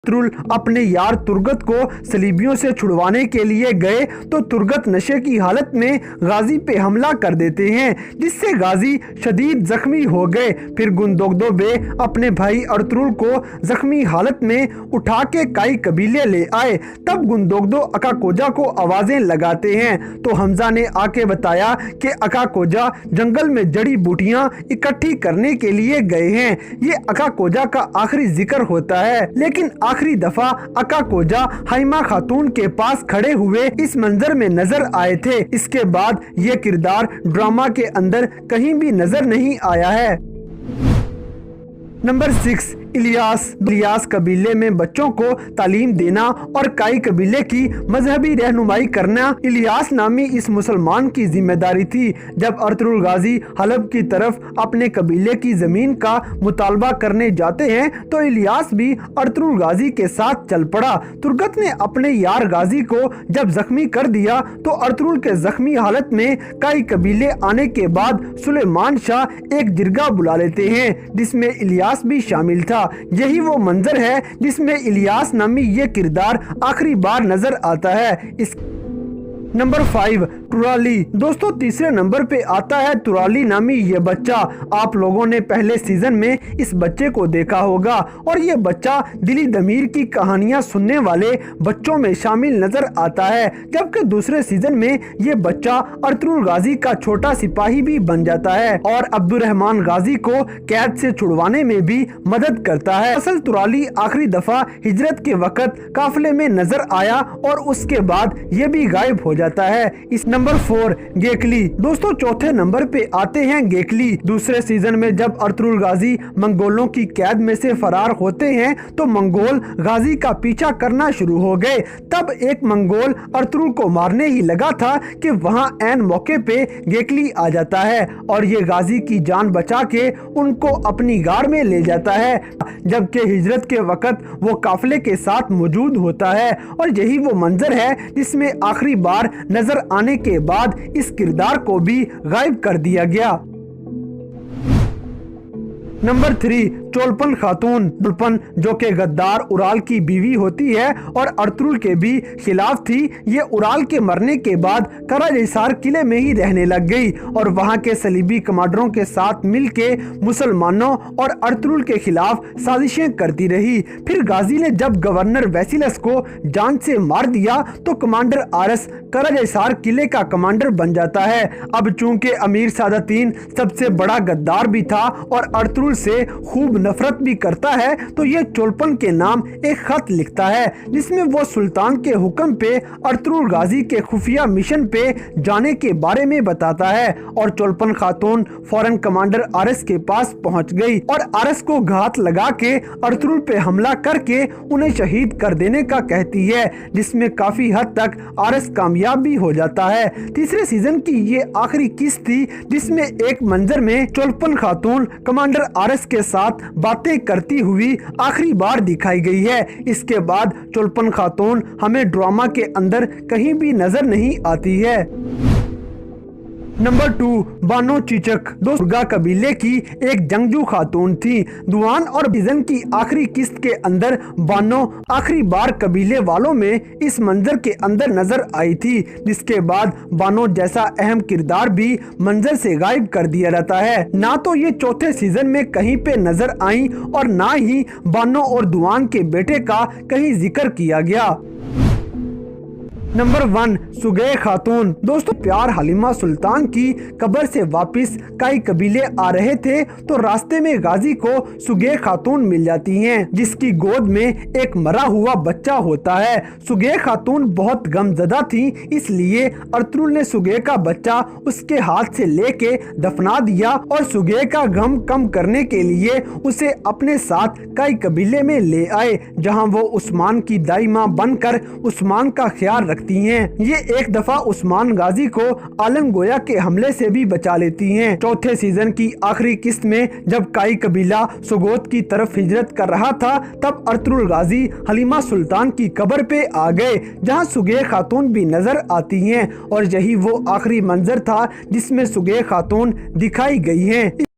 Ertugrul अपने यार तुर्गत को सलीबियों से छुड़वाने के लिए गए तो तुर्गत नशे की हालत में गाजी पे हमला कर देते हैं, जिससे गाजी शदीद जख्मी हो गए। फिर गुंदोगदो बे अपने भाई अर्तुगरुल को जख्मी हालत में उठा के काई कबीले ले आए। तब गुंदोगदो अकाकोजा को आवाजें लगाते हैं तो हमजा ने आके बताया कि अकाकोजा जंगल में जड़ी बूटियां इकट्ठी करने के लिए गए हैं। ये अकाकोजा का आखिरी जिक्र होता है, लेकिन आखिरी दफा अकाकोजा हाइमा खातून के पास खड़े हुए इस मंजर में नजर आए थे। इसके बाद ये किरदार ड्रामा के अंदर कहीं भी नजर नहीं आया है। नंबर 6, इलियास कबीले में बच्चों को तालीम देना और काई कबीले की मजहबी रहनुमाई करना इलियास नामी इस मुसलमान की जिम्मेदारी थी। जब अर्तुगरुल गाजी हलब की तरफ अपने कबीले की जमीन का मुतालबा करने जाते हैं तो इलियास भी अर्तुगरुल गाजी के साथ चल पड़ा। तुर्गत ने अपने यार गाजी को जब जख्मी कर दिया तो अर्तुगरुल के जख्मी हालत में काई कबीले आने के बाद सुलेमान शाह एक जिरगा बुला लेते हैं, जिसमें इलियास भी शामिल था। यही वो मंजर है जिसमें इलियास नामी ये किरदार आखिरी बार नजर आता है। नंबर 5, तुराली। दोस्तों, तीसरे नंबर पे आता है तुराली नामी ये बच्चा। आप लोगों ने पहले सीजन में इस बच्चे को देखा होगा और ये बच्चा दिली दमीर की कहानियां सुनने वाले बच्चों में शामिल नजर आता है, जबकि दूसरे सीजन में ये बच्चा अर्तुगरुल गाजी का छोटा सिपाही भी बन जाता है और अब्दुर्रहमान गाजी को कैद से छुड़वाने में भी मदद करता है। असल तुराली आखिरी दफा हिजरत के वक्त काफिले में नजर आया और उसके बाद ये भी गायब हो जाता है। इस नंबर 4, गेकली। दोस्तों, चौथे नंबर पे आते हैं गेकली। दूसरे सीजन में जब अर्तुगरुल गाजी मंगोलों की कैद में से फरार होते हैं तो मंगोल गाजी का पीछा करना शुरू हो गए। तब एक मंगोल अर्तुगरुल को मारने ही लगा था कि वहां ऐन मौके पे गेकली आ जाता है और ये गाजी की जान बचा के उनको अपनी गार में ले जाता है, जबकि हिजरत के वक्त वो काफिले के साथ मौजूद होता है। और यही वो मंजर है जिसमें आखिरी बार नजर आने के बाद इस किरदार को भी गायब कर दिया गया। नंबर 3, चोलपन खातून। चोलपन जो के गद्दार उराल की बीवी होती है और अर्तुगरुल के भी खिलाफ थी। ये उराल के मरने के बाद कराजहिसार किले में ही रहने लग गई और वहां के सलीबी कमांडरों के साथ मिलके मुसलमानों और अर्तुगरुल के खिलाफ साजिशें करती रही। फिर गाजी ने जब गवर्नर वेसिलस को जान से मार दिया तो कमांडर आरस कराजहिसार किले का कमांडर बन जाता है। अब चूंकि अमीर सादातीन सबसे बड़ा गद्दार भी था और अर्तुगरुल से खूब नफरत भी करता है तो ये चोलपन के नाम एक खत लिखता है, जिसमें वो सुल्तान के हुक्म पे अर्तुगरुल गाजी के खुफिया मिशन पे जाने के बारे में बताता है। और चोलपन खातून फौरन कमांडर आरस के पास पहुंच गई और आरस को घात लगा के अर्तुगरुल पे हमला करके उन्हें शहीद कर देने का कहती है, जिसमें काफी हद तक आरस कामयाब भी हो जाता है। तीसरे सीजन की ये आखिरी किस्त थी जिसमें एक मंजर में चोलपन खातून कमांडर आरस के साथ बातें करती हुई आखिरी बार दिखाई गई है। इसके बाद चोलपन खातून हमें ड्रामा के अंदर कहीं भी नजर नहीं आती है। नंबर 2, बानो चीचक। दुर्गा कबीले की एक जंगजू खातून थी। दुआन और सीजन की आखिरी किस्त के अंदर बानो आखिरी बार कबीले वालों में इस मंजर के अंदर नजर आई थी, जिसके बाद बानो जैसा अहम किरदार भी मंजर से गायब कर दिया जाता है। ना तो ये चौथे सीजन में कहीं पे नजर आई और ना ही बानो और दुआन के बेटे का कहीं जिक्र किया गया। नंबर 1, सुगै खातून। दोस्तों, प्यार हलीमा सुल्तान की कब्र से वापस कई कबीले आ रहे थे तो रास्ते में गाजी को सुगै खातून मिल जाती हैं, जिसकी गोद में एक मरा हुआ बच्चा होता है। सुगै खातून बहुत गमजदा थी, इसलिए अर्तुगरुल ने सुगै का बच्चा उसके हाथ से लेके दफना दिया और सुगै का गम कम करने के लिए उसे अपने साथ कई कबीले में ले आए, जहां वो उस्मान की दाई मां बनकर उस्मान का ख्याल रखती हैं। ये एक दफा उस्मान गाजी को आलम गोया के हमले से भी बचा लेती हैं। चौथे सीजन की आखिरी किस्त में जब काई कबीला सुगोत की तरफ हिजरत कर रहा था तब अर्तुगरुल गाजी हलीमा सुल्तान की कब्र पे आ गए, जहां सुगै खातून भी नजर आती हैं और यही वो आखिरी मंजर था जिसमें सुगै खातून दिखाई गई हैं।